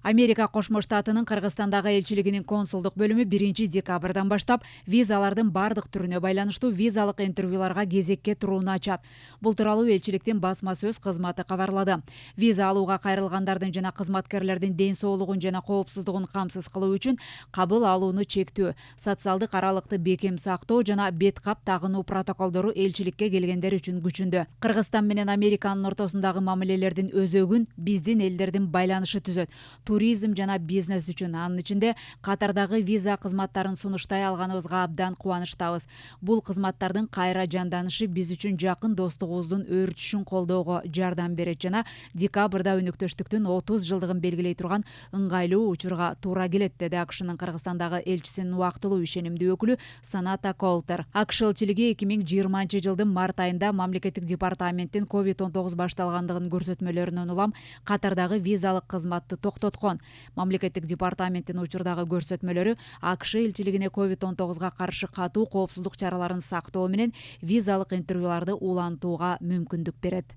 Америка Кошмо Штатынын Кыргызстандагы элчилигинин консулдук бөлүмү 1 декабрдан баштап визалардын бардык түрүнө байланыштуу визалык интервьюларга кезекке турууну ачат. Бул тууралуу элчиликтин басма сөз кызматы кабарлады. Виза алууга кайрылгандардын жана кызматкерлердин ден соолугун жана коопсуздугун камсыз кылуу үчүн кабыл алууну чектөө, социалдык аралыкты бекем сактоо жана бет кап тагынуу протоколдору элчиликке келгендер үчүн күчүндө. Кыргызстан менен Американын ортосундагы мамилелердин өзөгүн биздин элдердин байланышы түзөт. Туризм жана бизнес үчүн, анын ичинде катардагы виза кызматтарын сунуштай алганыбызга абдан кубанычтабыз. Бул кызматтардын кайра жанданышы биз үчүн жакын достугубуздун өөрчүшүн колдоого жардам берет жана декабрда өнөктөштүктүн 30 жылдыгын белгилей турган ыңгайлуу учурга туура келет, деди АКШнын Кыргызстандагы элчисинин убактылуу ишенимдүү өкүлү Саната Колтер. АКШ элчилиги 2020 жылдын март айында мамлекеттик департаменттин COVID-19 башталгандыгын көрсөтмөлөрүнөн улам катардагы визалык кызматты токтоткон. Мамлекеттик департаменттин учурдагы көрсөтмөлөрү АКШ элчилигине COVID-19 каршы катуу коопсуздук чараларын сактоо менен визалык интервьюларды улантууга мүмкүндүк берет.